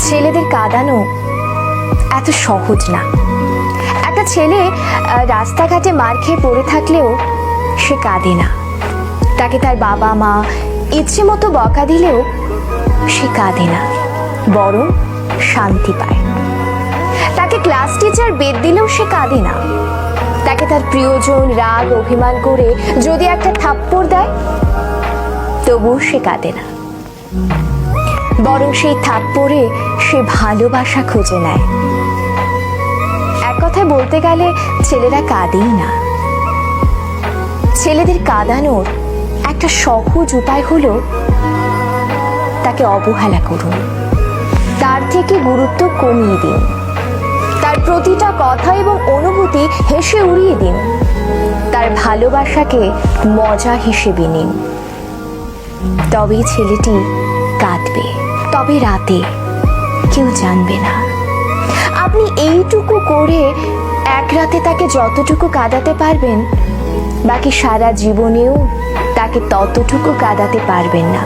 ছেলেদের কাঁদানো এত সহজ না। একটা ছেলে রাস্তাঘাটে মার খেয়ে পড়ে থাকলেও সে কাঁদে না। তাকে তার বাবা মা ইচ্ছে মতো বকা দিলেও সে কাঁদে না, বরং শান্তি পায়। তাকে ক্লাস টিচার বেত দিলেও সে কাঁদে না। তাকে তার প্রিয়জন রাগ অভিমান করে যদি একটা থাপ্পড় দেয় তবুও সে কাঁদে না, বরং সেই থাপ্পড়ে সে ভালোবাসা খুঁজে নেয়। এক কথায় বলতে গেলে ছেলেরা কাঁদেই না। ছেলেদের কাঁদানোর একটা সহজ উপায় হলো তাকে অবহেলা করুন, তার থেকে গুরুত্ব কমিয়ে দিন, তার প্রতিটা কথা এবং অনুভূতি হেসে উড়িয়ে দিন, তার ভালোবাসাকে মজা হিসেবে নিন। তবেই ছেলেটি কাঁদবে, তবে রাতে কেউ জানবে না। আপনি এইটুকু করে এক রাতে তাকে যতটুকু কাঁদাতে পারবেন, বাকি সারা জীবনেও তাকে ততটুকু কাঁদাতে পারবেন না।